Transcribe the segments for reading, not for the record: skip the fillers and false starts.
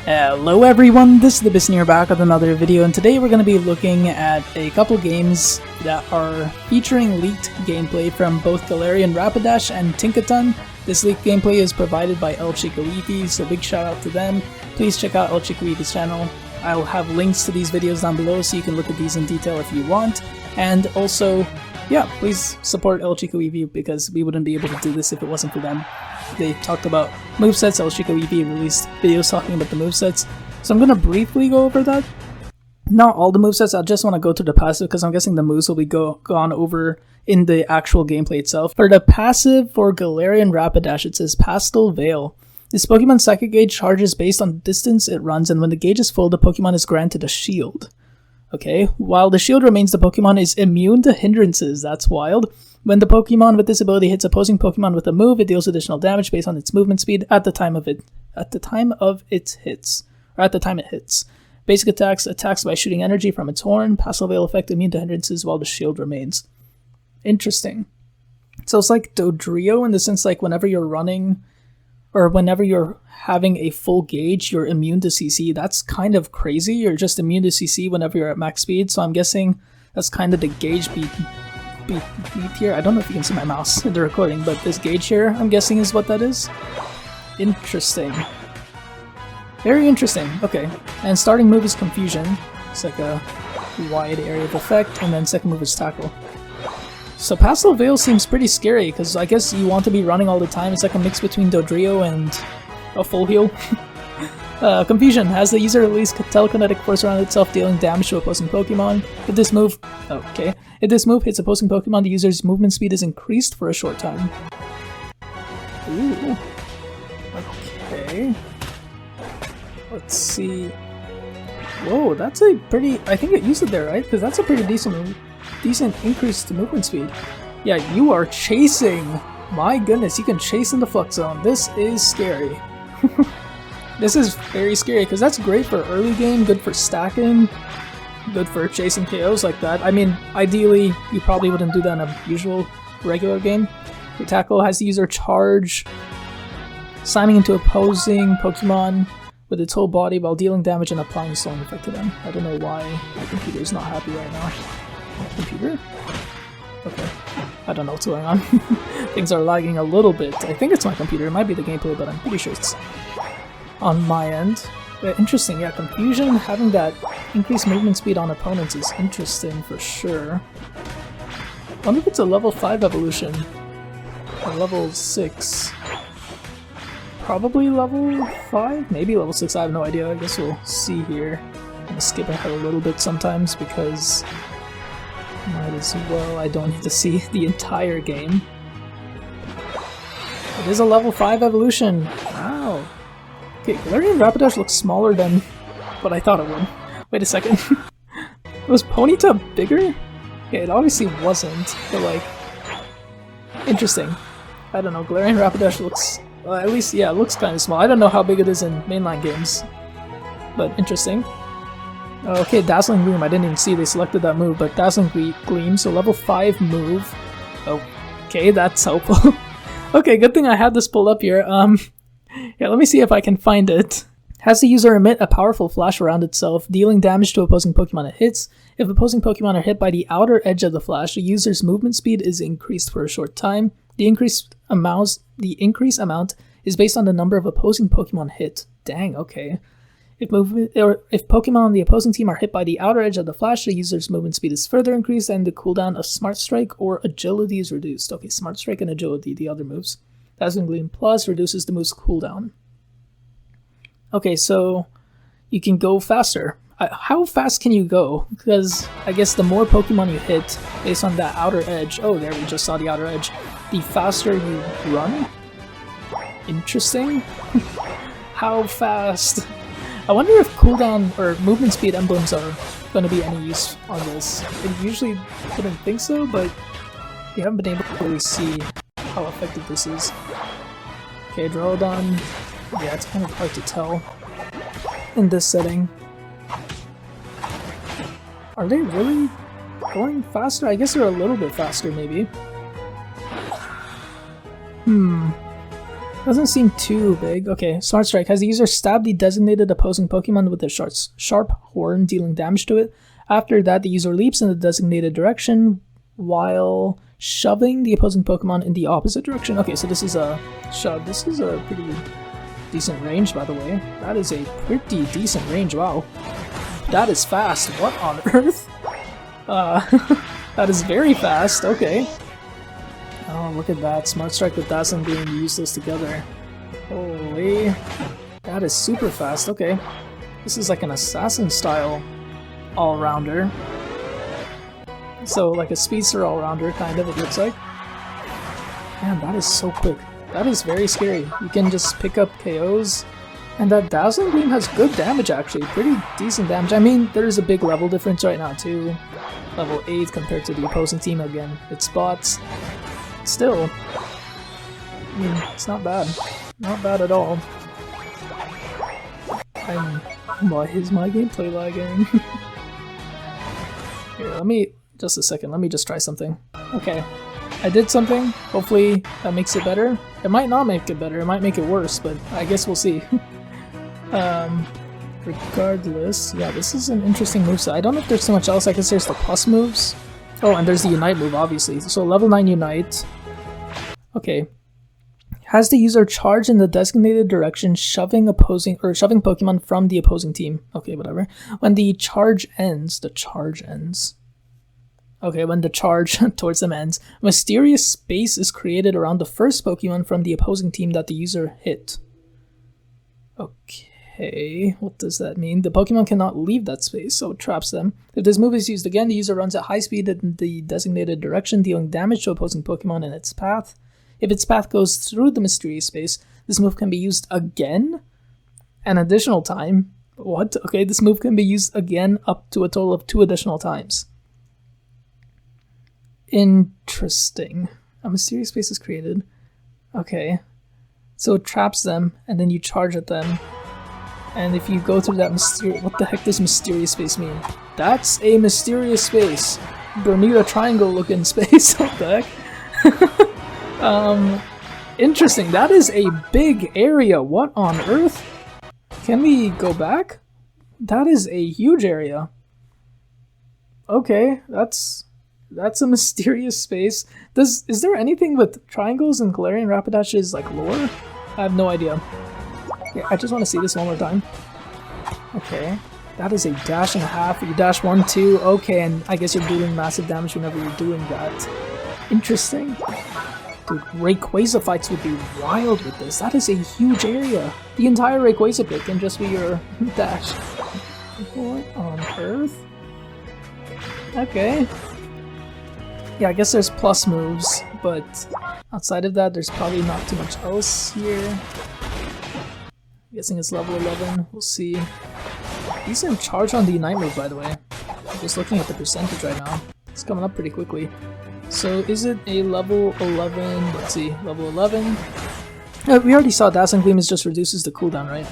Hello everyone, this is the Bisneer back with another video, and today we're going to be looking at a couple games that are featuring leaked gameplay from both Galarian Rapidash and Tinkaton. This leaked gameplay is provided by El Chico Eevee, so big shout out to them. Please check out El Chico Eevee's channel. I'll have links to these videos down below so you can look at these in detail if you want. And also, yeah, please support El Chico Eevee because we wouldn't be able to do this if it wasn't for them. They talked about movesets. El Chico Eevee released videos talking about the movesets, so I'm going to briefly go over that. Not all the movesets, I just want to go through the passive because I'm guessing the moves will be gone over in the actual gameplay itself. For the passive for Galarian Rapidash, it says Pastel Veil. This Pokemon's psychic gauge charges based on the distance it runs, and when the gauge is full, the Pokemon is granted a shield. Okay, while the shield remains, the Pokemon is immune to hindrances. That's wild. When the Pokemon with this ability hits opposing Pokemon with a move, it deals additional damage based on its movement speed at the time it hits. Basic attacks by shooting energy from its horn. Pastel Veil effect immune to hindrances while the shield remains. Interesting. So it's like Dodrio in the sense like whenever you're running or whenever you're having a full gauge, you're immune to CC. That's kind of crazy. You're just immune to CC whenever you're at max speed. So I'm guessing that's kind of the gauge beat here. I don't know if you can see my mouse in the recording, but this gauge here, I'm guessing, is what that is. Interesting. Very interesting. Okay. And starting move is Confusion. It's like a wide area of effect, and then second move is Tackle. So Pastel Veil seems pretty scary, because I guess you want to be running all the time. It's like a mix between Dodrio and a full heal. Confusion has the user release telekinetic force around itself, dealing damage to opposing Pokemon. If this move hits opposing Pokemon, the user's movement speed is increased for a short time. Ooh. Okay. Let's see. Whoa, that's a pretty... I think it used it there, right? Because that's a pretty decent increase to movement speed. Yeah, you are chasing. My goodness, you can chase in the Flux Zone. This is scary. This is very scary because that's great for early game, good for stacking, good for chasing KOs like that. I mean, ideally, you probably wouldn't do that in a usual regular game. The Tackle has the user charge, slamming into opposing Pokemon with its whole body while dealing damage and applying Slowing effect to them. I don't know why my computer is not happy right now. Computer? Okay. I don't know what's going on. Things are lagging a little bit. I think it's my computer. It might be the gameplay, but I'm pretty sure it's on my end. Interesting, yeah, Confusion, having that increased movement speed on opponents is interesting for sure. I wonder if it's a level 5 evolution, or level 6. Probably level 5? Maybe level 6, I have no idea, I guess we'll see here. I'm gonna skip ahead a little bit sometimes because might as well, I don't need to see the entire game. It is a level 5 evolution, wow. Okay, Galarian Rapidash looks smaller than what I thought it would. Wait a second. Was Ponyta bigger? Okay, it obviously wasn't, but like... Interesting. I don't know, Galarian Rapidash looks... at least, yeah, it looks kind of small. I don't know how big it is in mainline games, but interesting. Okay, Dazzling Gleam, I didn't even see they selected that move, but Dazzling Gleam, so level 5 move. Okay, that's helpful. Okay, good thing I had this pulled up here. Yeah, let me see if I can find it. Has the user emit a powerful flash around itself, dealing damage to opposing Pokemon it hits. If opposing Pokemon are hit by the outer edge of the flash, the user's movement speed is increased for a short time. The increase amount is based on the number of opposing Pokemon hit. Dang, okay. If Pokemon on the opposing team are hit by the outer edge of the flash, the user's movement speed is further increased and the cooldown of Smart Strike or Agility is reduced. Okay, Smart Strike and Agility, the other moves. Dazzling Gleam Plus reduces the move's cooldown. Okay, so you can go faster. How fast can you go? Because I guess the more Pokemon you hit based on that outer edge, oh there we just saw the outer edge, the faster you run? Interesting. How fast? I wonder if cooldown or movement speed emblems are going to be any use on this. I usually wouldn't think so, but we haven't been able to really see how effective this is. Okay, Drawdon. Yeah, it's kind of hard to tell in this setting. Are they really going faster? I guess they're a little bit faster, maybe. Doesn't seem too big. Okay, Smart Strike. Has the user stabbed the designated opposing Pokemon with a sharp horn, dealing damage to it. After that, the user leaps in the designated direction while shoving the opposing Pokemon in the opposite direction. Okay, so this is a shove. This is a pretty decent range, by the way. That is a pretty decent range. Wow. That is fast. What on earth? That is very fast. Okay. Oh, look at that. Smart Strike with Dazzling Gleam useless together. Holy. That is super fast. Okay. This is like an assassin style all-rounder. So like a speedster all-rounder, kind of, it looks like. Man, that is so quick. That is very scary. You can just pick up KOs. And that Dazzling Gleam has good damage, actually. Pretty decent damage. I mean, there's a big level difference right now, too. Level 8 compared to the opposing team again. It's bots. Still, I mean, it's not bad. Not bad at all. Why is my gameplay lagging? Here, let me... Just a second, let me just try something. Okay, I did something. Hopefully that makes it better. It might not make it better, it might make it worse, but I guess we'll see. Regardless, yeah, this is an interesting moveset. I don't know if there's so much else. I guess there's the plus moves. Oh, and there's the Unite move, obviously. So level 9 Unite. Okay. Has the user charge in the designated direction, shoving Pokemon from the opposing team. Okay, whatever. When the charge ends, okay, when the charge towards them ends, a mysterious space is created around the first Pokemon from the opposing team that the user hit. Okay, what does that mean? The Pokemon cannot leave that space, so it traps them. If this move is used again, the user runs at high speed in the designated direction, dealing damage to opposing Pokemon in its path. If its path goes through the mysterious space, this move can be used again an additional time. What? Okay, this move can be used again up to a total of 2 additional times. Interesting. A mysterious space is created. Okay. So it traps them, and then you charge at them. And if you go through that what the heck does mysterious space mean? That's a mysterious space. Bermuda Triangle looking space. What the heck? Interesting. That is a big area. What on earth? Can we go back? That is a huge area. Okay, that's a mysterious space. Is there anything with triangles in Galarian Rapidash's like lore? I have no idea. Yeah, I just want to see this one more time. Okay, that is a dash and a half. You dash 1, 2. Okay, and I guess you're doing massive damage whenever you're doing that. Interesting. Dude, Rayquaza fights would be wild with this. That is a huge area. The entire Rayquaza pit can just be your dash. What on earth? Okay. Yeah, I guess there's plus moves, but outside of that, there's probably not too much else here. I'm guessing it's level 11. We'll see. Decent charge on the Unite move, by the way. I'm just looking at the percentage right now. It's coming up pretty quickly. So is it a level 11? Let's see, level 11. We already saw Dazzling Gleam just reduces the cooldown, right?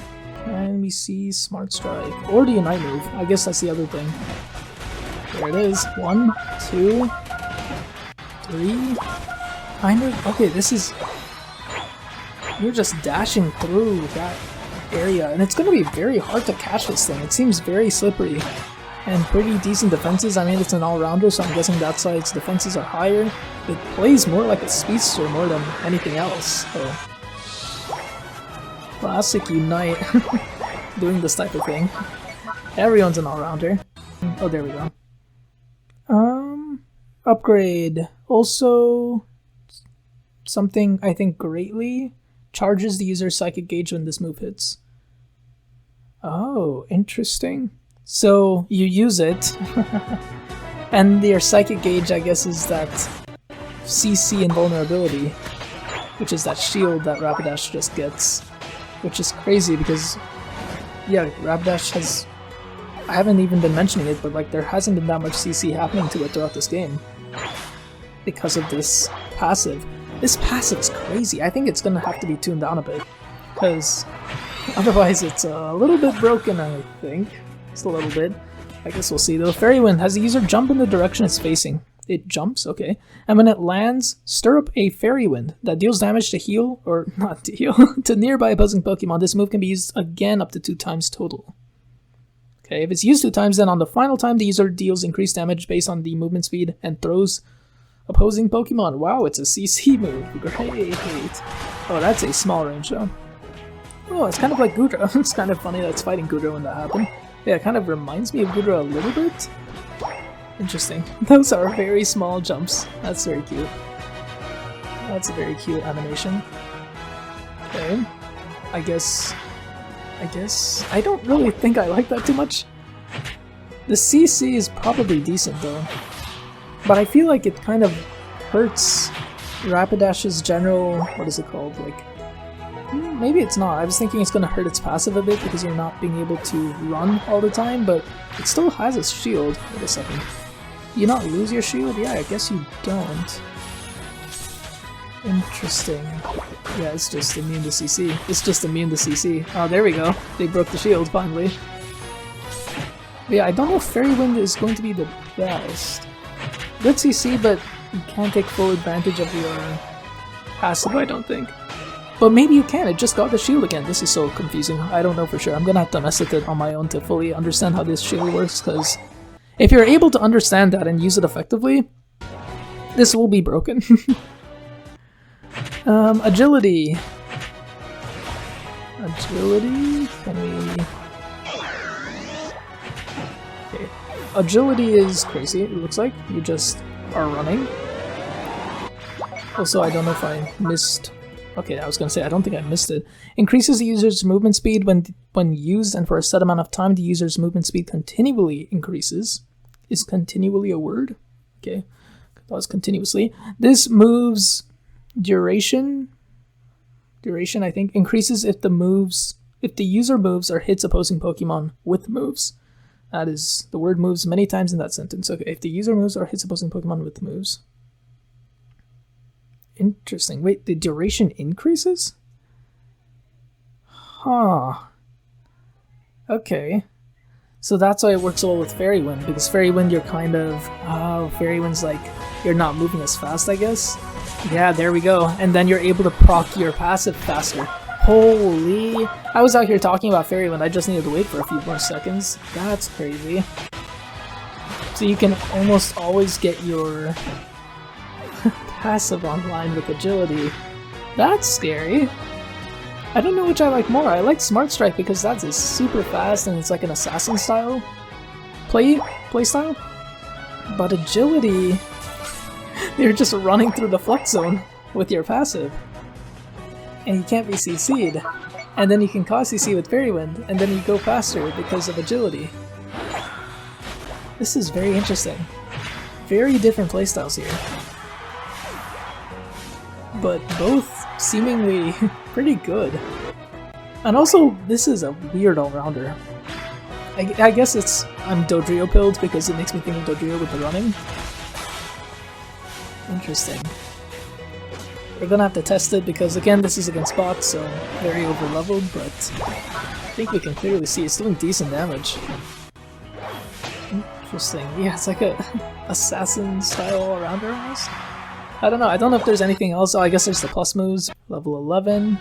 And we see Smart Strike. Or the Unite move. I guess that's the other thing. There it is. 1, 2, 3. Kind of. Okay, this is... You're just dashing through that area, and it's going to be very hard to catch this thing. It seems very slippery. And pretty decent defenses. I mean, it's an all-rounder, so I'm guessing that side's defenses are higher. It plays more like a speedster more than anything else. So. Classic Unite. Doing this type of thing. Everyone's an all-rounder. Oh, there we go. Upgrade. Also, something I think greatly charges the user's psychic gauge when this move hits. Oh, interesting. So you use it, and your psychic gauge, I guess, is that CC invulnerability, which is that shield that Rapidash just gets, which is crazy because, yeah, Rapidash has, I haven't even been mentioning it, but like there hasn't been that much CC happening to it throughout this game because of this passive. This passive is crazy. I think it's gonna have to be tuned down a bit, because otherwise it's a little bit broken, I think. Just a little bit. I guess we'll see though. Fairy Wind has the user jump in the direction it's facing. it jumps, okay. And when it lands, stir up a Fairy Wind that deals damage to heal, or not to heal, to nearby opposing Pokemon. This move can be used again up to 2 times total. Okay, if it's used 2 times, then on the final time, the user deals increased damage based on the movement speed and throws opposing Pokemon. Wow, it's a CC move. Great. Oh, that's a small range though. Oh, it's kind of like Goodra. It's kind of funny that it's fighting Goodra when that happened. Yeah, it kind of reminds me of Goodra a little bit. Interesting. Those are very small jumps. That's very cute. That's a very cute animation. Okay. I guess I don't really think I like that too much. The CC is probably decent though, but I feel like it kind of hurts Rapidash's general, what is it called, like, maybe it's not. I was thinking it's going to hurt its passive a bit because you're not being able to run all the time, but it still has a shield. Wait a second. Do you not lose your shield? Yeah, I guess you don't. Interesting. Yeah, it's just immune to CC. It's just immune to CC. Oh, there we go. They broke the shield, finally. But yeah, I don't know if Fairy Wind is going to be the best. Good CC, but you can't take full advantage of your passive, I don't think. But maybe you can, it just got the shield again. This is so confusing. I don't know for sure. I'm gonna have to mess with it on my own to fully understand how this shield works, because if you're able to understand that and use it effectively, this will be broken. Agility. Agility? Can we... Okay. Agility is crazy, it looks like. You just are running. Also, I don't know if I missed... Okay, I was gonna say, I don't think I missed it. Increases the user's movement speed when used, and for a set amount of time, the user's movement speed continually increases. Is continually a word? Okay, that was continuously. This move's duration, I think, increases if the user moves or hits opposing Pokemon with moves. That is, the word moves many times in that sentence. Okay, if the user moves or hits opposing Pokemon with moves. Interesting. Wait, the duration increases? Huh. Okay. So that's why it works well with Fairy Wind, because Fairy Wind you're kind of... Oh, Fairy Wind's like, you're not moving as fast, I guess? Yeah, there we go. And then you're able to proc your passive faster. Holy... I was out here talking about Fairy Wind, I just needed to wait for a few more seconds. That's crazy. So you can almost always get your passive online with agility. That's scary. I don't know which I like more. I like Smart Strike because that's super fast and it's like an assassin style play style. But agility, you're just running through the flex zone with your passive. And you can't be CC'd. And then you can cause CC with Fairy Wind, and then you go faster because of agility. This is very interesting. Very different playstyles here. But both seemingly pretty good. And also, this is a weird all-rounder. I guess I'm Dodrio pilled because it makes me think of Dodrio with the running. Interesting. We're gonna have to test it because, again, this is against bots, so very over-leveled, but I think we can clearly see it's doing decent damage. Interesting. Yeah, it's like a assassin-style all-rounder almost. I don't know. I don't know if there's anything else. Oh, I guess there's the plus moves. Level 11.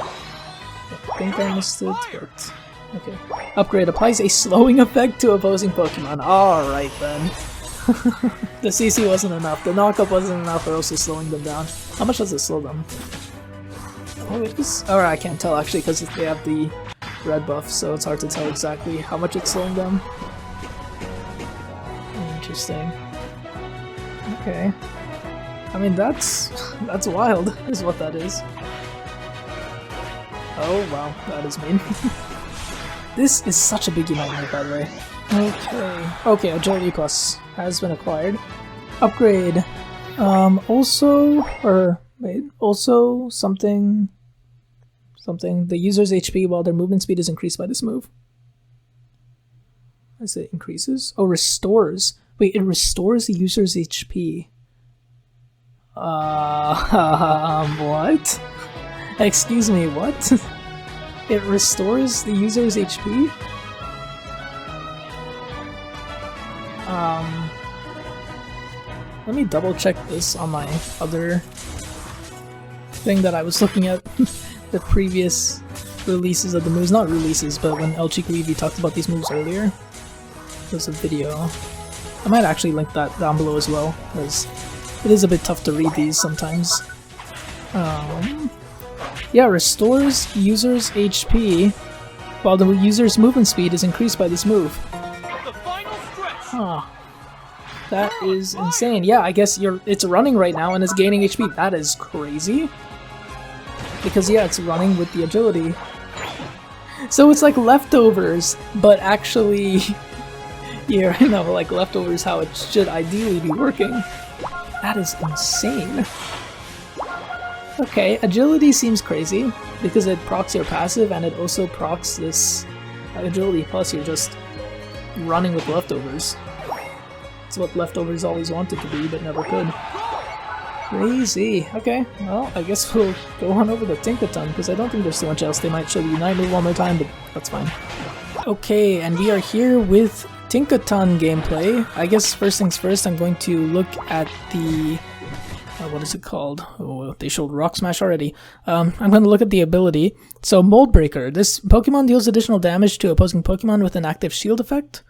I think I missed it, but... Okay. Upgrade applies a slowing effect to opposing Pokemon. Alright then. The CC wasn't enough. The knockup wasn't enough for also slowing them down. How much does it slow them? Oh, it is... Alright, I can't tell actually because they have the red buff, so it's hard to tell exactly how much it's slowing them. Interesting. Okay. I mean, that's wild, is what that is. Oh, wow, that is mean. This is such a big Unite, by the way. Okay. Okay, Agility Plus has been acquired. Upgrade. Also something... The user's HP while their movement speed is increased by this move. I say increases? Oh, restores. Wait, it restores the user's HP. What? Excuse me, what? It restores the user's HP? Let me double check this on my other thing that I was looking at. The previous releases of the moves. Not releases, but when El Chico Eevee talked about these moves earlier. There's a video. I might actually link that down below as well, because it is a bit tough to read these sometimes. Yeah, restores users' HP while the user's movement speed is increased by this move. Huh. That is insane. Yeah, I guess it's running right now and it's gaining HP. That is crazy. Because yeah, it's running with the agility. So it's like leftovers, but actually, yeah, I know, like leftovers how it should ideally be working. That is insane. Okay, agility seems crazy, because it procs your passive and it also procs this agility, plus you're just running with leftovers. It's what leftovers always wanted to be, but never could. Crazy. Okay, well, I guess we'll go on over to Tinkaton, because I don't think there's too much else. They might show the Unite move one more time, but that's fine. Okay, and we are here with Tinkaton gameplay. I guess first things first, I'm going to look at the... what is it called? Oh, they showed Rock Smash already. I'm going to look at the ability. So, Mold Breaker. This Pokemon deals additional damage to opposing Pokemon with an active shield effect.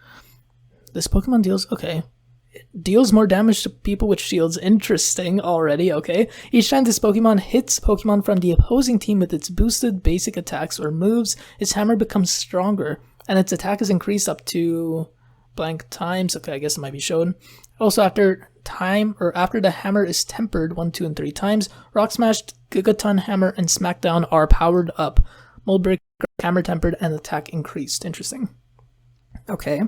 This Pokemon deals... okay. It deals more damage to people with shields. Interesting already, okay. Each time this Pokemon hits Pokemon from the opposing team with its boosted basic attacks or moves, its hammer becomes stronger, and its attack is increased up to blank times. Okay, I guess it might be shown. Also, after the hammer is tempered 1, 2, and 3 times, Rock Smash, Gigaton Hammer, and Smackdown are powered up. Mold Breaker, hammer tempered, and attack increased. Interesting. Okay,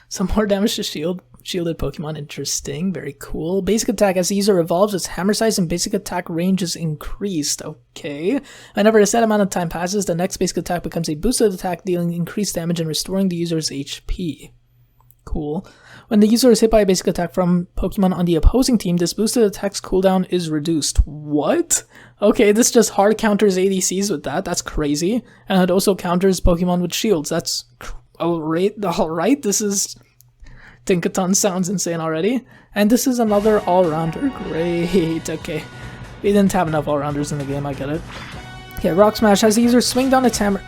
some more damage to shielded Pokemon. Interesting. Very cool. Basic attack. As the user evolves, its hammer size and basic attack range is increased. Okay. Whenever a set amount of time passes, the next basic attack becomes a boosted attack, dealing increased damage and restoring the user's HP. Cool. When the user is hit by a basic attack from Pokemon on the opposing team, this boosted attack's cooldown is reduced. What? Okay, this just hard counters ADCs with that. That's crazy. And it also counters Pokemon with shields. That's... alright, this is... Tinkaton sounds insane already. And this is another all-rounder. Great, okay. We didn't have enough all-rounders in the game, I get it. Okay, Rock Smash has the user swing down its hammer...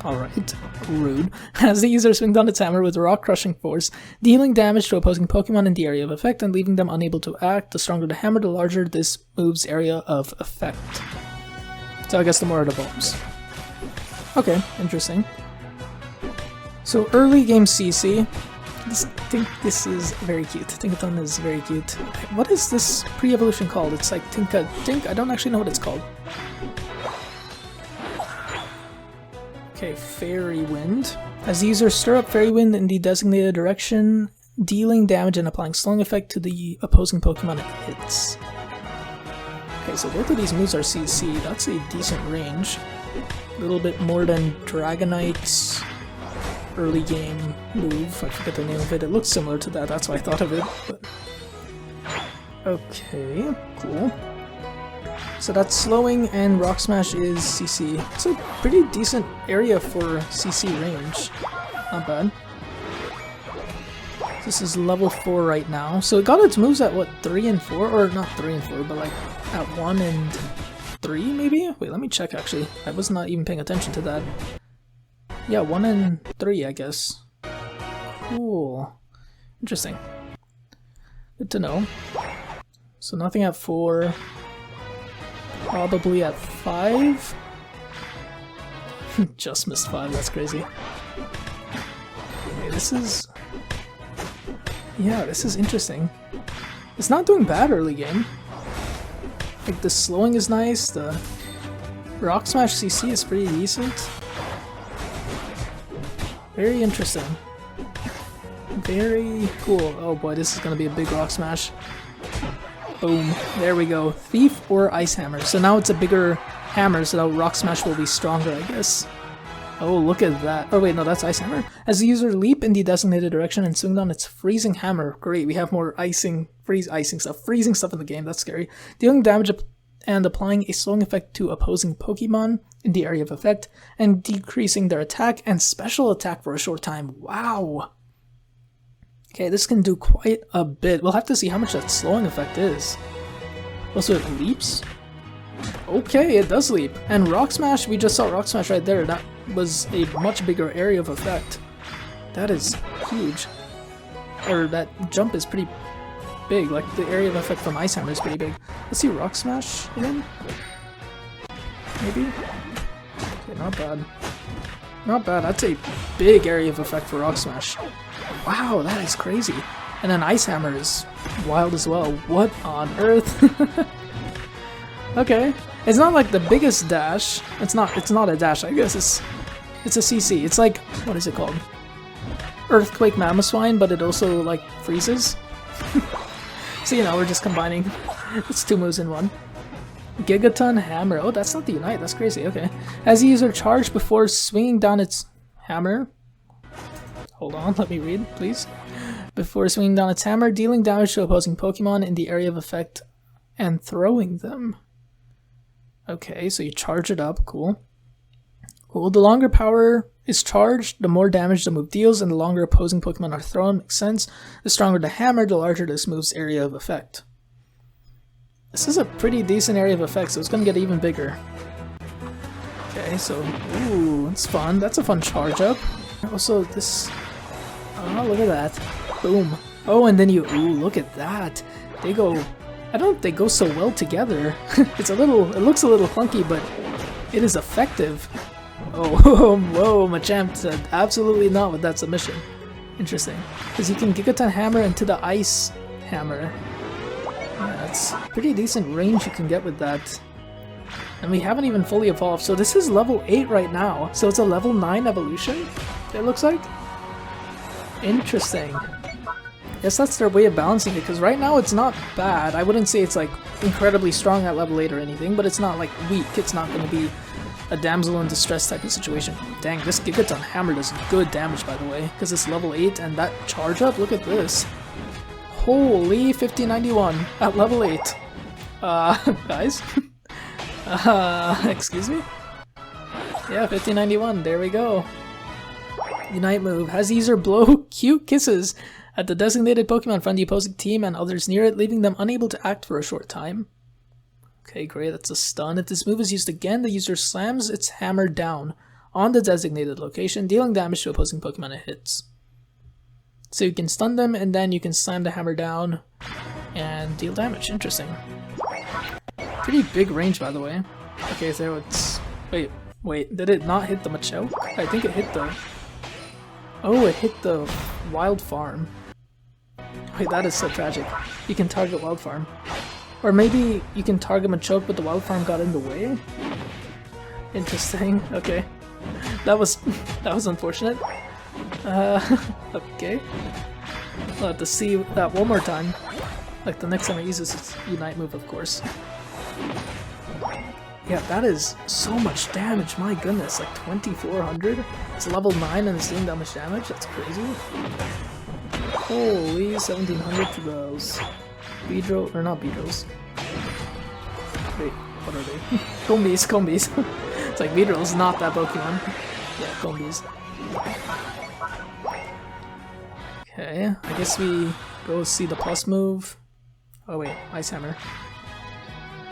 Alright, rude. Has the user swing down its hammer with rock crushing force, dealing damage to opposing Pokemon in the area of effect and leaving them unable to act. The stronger the hammer, the larger this move's area of effect. So I guess the more it evolves. Okay, interesting. So early game CC. I think this is very cute. Tinkaton is very cute. What is this pre-evolution called? It's like Tink? I don't actually know what it's called. Okay, Fairy Wind. As the user stir up Fairy Wind in the designated direction, dealing damage and applying slowing effect to the opposing Pokemon it hits. Okay, so both of these moves are CC. That's a decent range. A little bit more than Dragonite's early game move. I forget the name of it. It looks similar to that. That's why I thought of it. But... okay, cool. So that's slowing, and Rock Smash is CC. It's a pretty decent area for CC range. Not bad. This is level 4 right now. So it got its moves at what, 3 and 4? Or not 3 and 4, but like at 1 and 3 maybe? Wait, let me check actually. I was not even paying attention to that. Yeah, 1 and 3 I guess. Cool. Interesting. Good to know. So nothing at 4. Probably at 5? Just missed 5, that's crazy. Okay, this is... yeah, this is interesting. It's not doing bad early game. Like, the slowing is nice, the Rock Smash CC is pretty decent. Very interesting. Very cool. Oh boy, this is gonna be a big Rock Smash. Boom. There we go. Thief or Ice Hammer. So now it's a bigger hammer, so that Rock Smash will be stronger, I guess. Oh, look at that. Oh wait, no, that's Ice Hammer. As the user leap in the designated direction and swing down its freezing hammer. Great, we have more freezing stuff in the game. That's scary. Dealing damage and applying a slowing effect to opposing Pokemon in the area of effect, and decreasing their attack and special attack for a short time. Wow! Okay, this can do quite a bit. We'll have to see how much that slowing effect is. Also, it leaps? Okay, it does leap. And Rock Smash, we just saw Rock Smash right there. That was a much bigger area of effect. That is huge. Or that jump is pretty big. Like, the area of effect from Ice Hammer is pretty big. Let's see Rock Smash again? Maybe? Okay, not bad. Not bad. That's a big area of effect for Rock Smash. Wow, that is crazy. And then Ice Hammer is wild as well. What on earth? Okay. It's not like the biggest dash. It's not a dash, I guess. It's a CC. It's like, what is it called? Earthquake Mamoswine, but it also like freezes. So you know, we're just combining. It's 2 moves in one. Gigaton Hammer. Oh, that's not the Unite. That's crazy. Okay. Has the user charged before swinging down its hammer? Hold on, let me read, please. Before swinging down its hammer, dealing damage to opposing Pokemon in the area of effect and throwing them. Okay, so you charge it up. Cool. Cool. The longer power is charged, the more damage the move deals, and the longer opposing Pokemon are thrown. Makes sense. The stronger the hammer, the larger this move's area of effect. This is a pretty decent area of effect, so it's going to get even bigger. Okay, so, ooh, it's fun. That's a fun charge up. Also, this... Oh, look at that. Boom. Oh, and then you... Ooh, look at that. They go... I don't think they go so well together. It looks a little clunky, but it is effective. Oh, whoa, Machamp said absolutely not with that submission. Interesting. Because you can Gigaton Hammer into the Ice Hammer. Yeah, that's pretty decent range you can get with that. And we haven't even fully evolved, so this is level 8 right now. So it's a level 9 evolution, it looks like. Interesting. Guess that's their way of balancing it, because right now it's not bad. I wouldn't say it's like incredibly strong at level 8 or anything, but it's not like weak. It's not going to be a damsel in distress type of situation. Dang, this Gigaton Hammer does good damage, by the way, because it's level 8, and that charge up, look at this. Holy 1591 at level 8. Guys? Excuse me? Yeah, 1591, there we go. Unite move. Has the user blow cute kisses at the designated Pokemon from the opposing team and others near it, leaving them unable to act for a short time. Okay, great, that's a stun. If this move is used again, the user slams its hammer down on the designated location, dealing damage to opposing Pokemon it hits. So you can stun them, and then you can slam the hammer down and deal damage. Interesting. Pretty big range, by the way. Okay, so it's... Wait, did it not hit the Machoke? I think it hit the... Oh, it hit the Wild Farm. Wait, that is so tragic. You can target Wild Farm. Or maybe you can target Machoke, but the Wild Farm got in the way? Interesting, okay. That was unfortunate. Okay. We'll have to see that one more time. Like the next time I use this Unite move, of course. Yeah, that is so much damage, my goodness, like 2400? It's level 9 and it's doing that much damage? That's crazy. Holy 1700 for those. Beedrill, or not Beedrills. Wait, what are they? Combees. It's like Beedrill's not that Pokemon. Yeah, Combees. Okay, I guess we go see the plus move. Oh wait, Ice Hammer.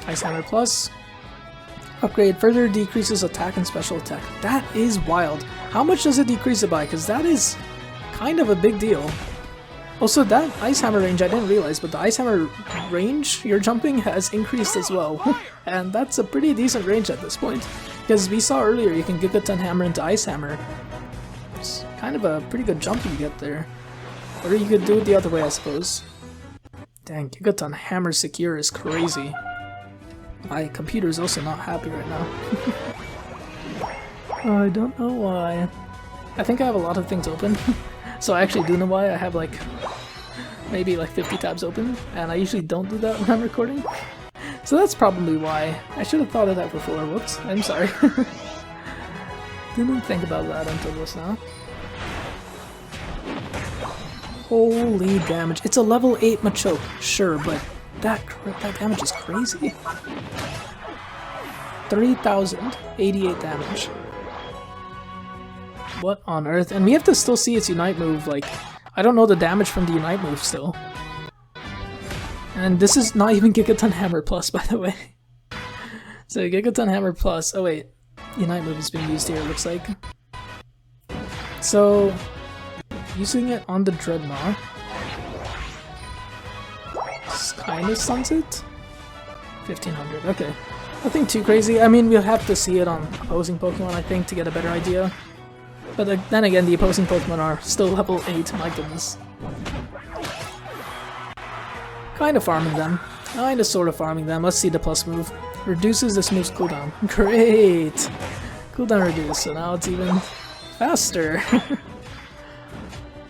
Ice Hammer plus. Upgrade further decreases attack and special attack. That is wild. How much does it decrease it by? Because that is kind of a big deal. Also, that Ice Hammer range I didn't realize, but the Ice Hammer range you're jumping has increased as well. And that's a pretty decent range at this point. Because we saw earlier you can Gigaton Hammer into Ice Hammer. It's kind of a pretty good jump you get there. Or you could do it the other way, I suppose. Dang, Gigaton Hammer secure is crazy. My computer is also not happy right now. I don't know why. I think I have a lot of things open. So I actually do know why. I have like maybe like 50 tabs open, and I usually don't do that when I'm recording. So that's probably why. I should have thought of that before. Whoops, I'm sorry. Didn't think about that until just now. Holy damage. It's a level 8 Machoke, sure, but that damage is crazy. 3088 damage. What on earth? And we have to still see its Unite move, like, I don't know the damage from the Unite move still. And this is not even Gigaton Hammer Plus, by the way. So Gigaton Hammer Plus, oh wait, Unite move is being used here, it looks like. So, using it on the Dreadnought kind of stuns it. 1500, okay. Nothing too crazy. I mean, we'll have to see it on opposing Pokemon, I think, to get a better idea. But then again, the opposing Pokemon are still level 8, my goodness. Kind of farming them. Kind of sort of farming them. Let's see the plus move. Reduces this move's cooldown. Great! Cooldown reduced, so now it's even faster.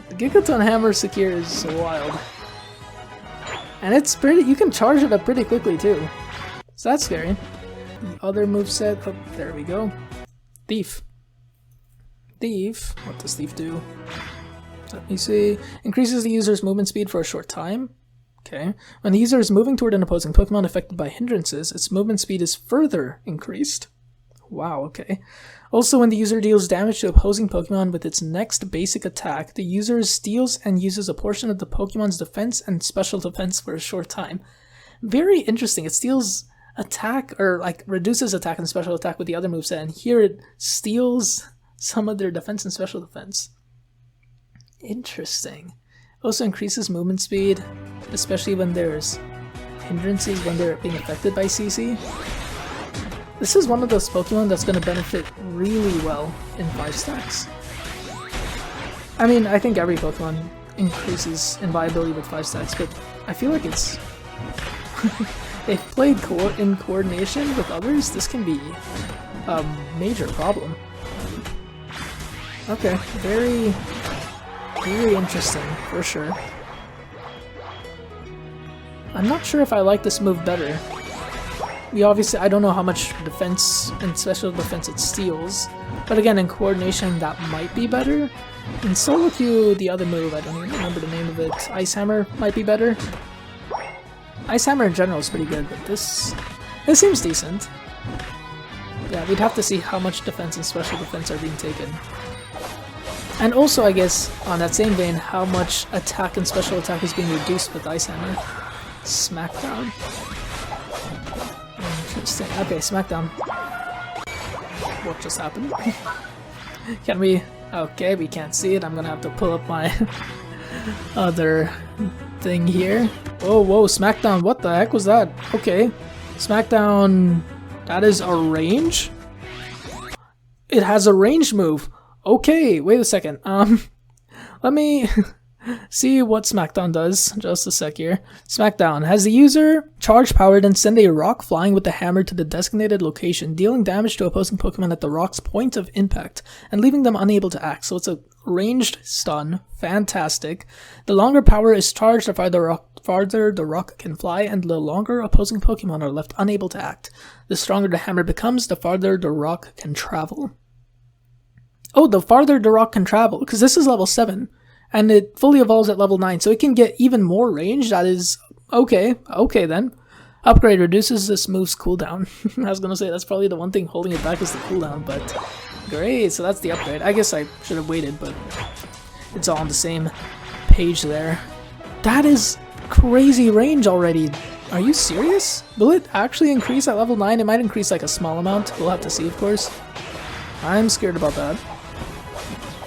The Gigaton Hammer Secure is wild. And it's pretty, you can charge it up pretty quickly too. So that's scary. The other moveset, oh, there we go. Thief. Thief, what does Thief do? Let me see. Increases the user's movement speed for a short time. Okay. When the user is moving toward an opposing Pokemon affected by hindrances, its movement speed is further increased. Wow, okay. Also, when the user deals damage to opposing Pokemon with its next basic attack, the user steals and uses a portion of the Pokemon's defense and special defense for a short time. Very interesting. It steals attack, or like reduces attack and special attack with the other moveset, and here it steals some of their defense and special defense. Interesting. Also increases movement speed, especially when there's hindrances when they're being affected by CC. This is one of those Pokemon that's going to benefit really well in 5 stacks. I mean, I think every Pokemon increases in viability with 5 stacks, but I feel like it's... if played in coordination with others, this can be a major problem. Okay, very interesting, for sure. I'm not sure if I like this move better. I don't know how much defense and special defense it steals, but again, in coordination, that might be better. In solo queue, the other move, I don't even remember the name of it, Ice Hammer might be better. Ice Hammer in general is pretty good, but this seems decent. Yeah, we'd have to see how much defense and special defense are being taken. And also, I guess, on that same vein, how much attack and special attack is being reduced with Ice Hammer. Smackdown. Interesting. Okay, Smackdown. What just happened? Can we... Okay, we can't see it. I'm gonna have to pull up my other thing here. Whoa, whoa, Smackdown. What the heck was that? Okay. Smackdown... That is a range? It has a range move. Okay, wait a second. Let me see what Smackdown does. Just a sec here. Smackdown has the user charge powered and send a rock flying with the hammer to the designated location, dealing damage to opposing Pokemon at the rock's point of impact and leaving them unable to act. So it's a ranged stun. Fantastic. The longer power is charged, the farther the rock can fly, and the longer opposing Pokemon are left unable to act. The stronger the hammer becomes, the farther the rock can travel. Oh, the farther the rock can travel, because this is level 7, and it fully evolves at level 9, so it can get even more range. That is okay. Okay then. Upgrade reduces this move's cooldown. I was gonna say that's probably the one thing holding it back is the cooldown, but great. So that's the upgrade. I guess I should have waited, but it's all on the same page there. That is crazy range already. Are you serious? Will it actually increase at level 9? It might increase like a small amount. We'll have to see, of course. I'm scared about that.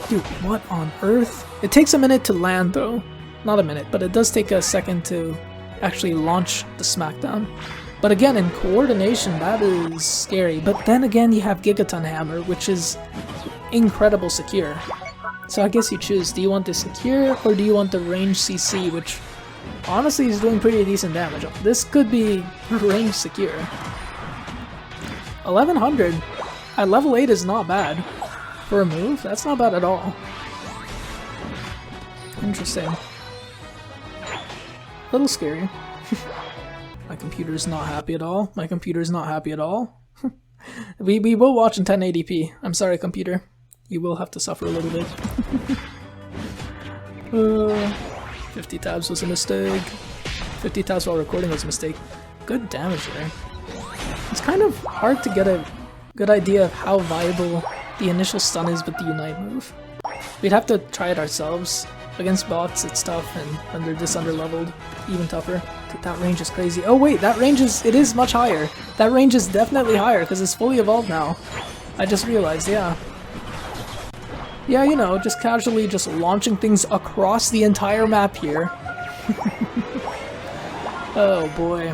Dude, what on earth? It takes a minute to land though. Not a minute, but it does take a second to actually launch the Smackdown. But again, in coordination, that is scary. But then again, you have Gigaton Hammer, which is incredible secure. So I guess you choose, do you want the secure or do you want the range CC, which honestly is doing pretty decent damage. This could be range secure. 1100 at level 8 is not bad. For a move, that's not bad at all. Interesting. A little scary. My computer's not happy at all. My computer's not happy at all. we will watch in 1080p. I'm sorry, computer. You will have to suffer a little bit. 50 tabs was a mistake. 50 tabs while recording was a mistake. Good damage there. It's kind of hard to get a good idea of how viable the initial stun is with the Unite move. We'd have to try it ourselves Against bots, it's tough, and when they're this underleveled, even tougher. That range is crazy. Oh wait, that range is much higher. That range is definitely higher, because it's fully evolved now. I just realized, yeah. Yeah, you know, just casually just launching things across the entire map here. Oh boy.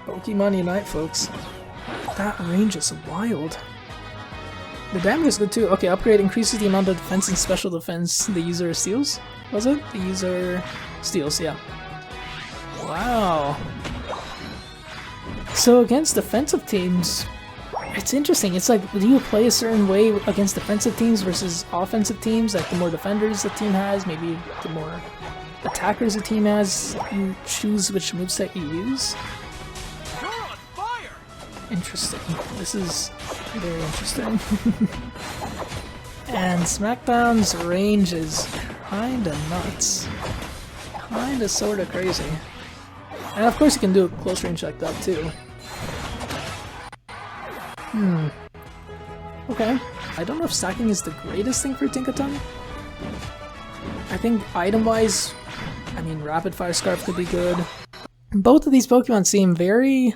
Pokemon Unite, folks. That range is wild. The damage is good too. Okay, upgrade increases the amount of defense and special defense the user steals. Was it? The user steals, yeah. Wow. So against defensive teams, it's interesting. It's like, do you play a certain way against defensive teams versus offensive teams? Like the more defenders the team has, maybe the more attackers the team has, you choose which moveset you use? Interesting. This is very interesting. And SmackDown's range is kinda nuts. Kinda sorta crazy. And of course you can do a close range like that too. Okay. I don't know if stacking is the greatest thing for Tinkaton. I think item-wise, I mean, Rapid Fire Scarf could be good. Both of these Pokemon seem very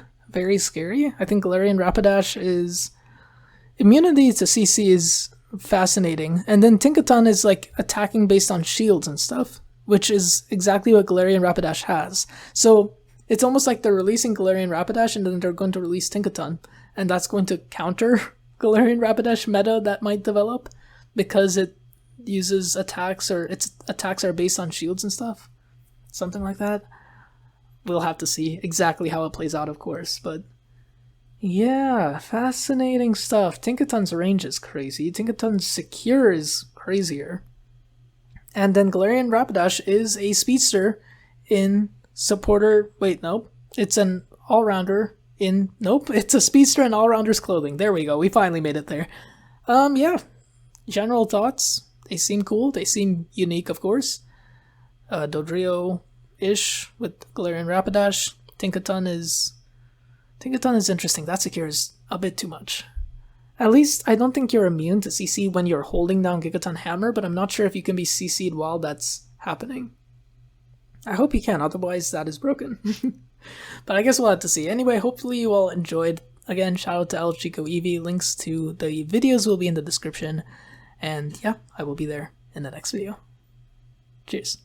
scary. I think Galarian Rapidash is... immunity to CC is fascinating. And then Tinkaton is like attacking based on shields and stuff, which is exactly what Galarian Rapidash has. So it's almost like they're releasing Galarian Rapidash and then they're going to release Tinkaton. And that's going to counter Galarian Rapidash meta that might develop because it uses attacks, or its attacks are based on shields and stuff. Something like that. We'll have to see exactly how it plays out, of course, but yeah, fascinating stuff. Tinkaton's range is crazy. Tinkaton's secure is crazier. And then Galarian Rapidash is a speedster in supporter... wait, nope. It's an all-rounder in... nope, it's a speedster in all-rounder's clothing. There we go, we finally made it there. Yeah. General thoughts? They seem cool. They seem unique, of course. Dodrio-ish with Galarian Rapidash. Tinkaton is interesting. That secure is a bit too much. At least, I don't think you're immune to CC when you're holding down Gigaton Hammer, but I'm not sure if you can be CC'd while that's happening. I hope you can, otherwise that is broken. But I guess we'll have to see. Anyway, hopefully you all enjoyed. Again, shout out to El Chico Eevee. Links to the videos will be in the description. And yeah, I will be there in the next video. Cheers.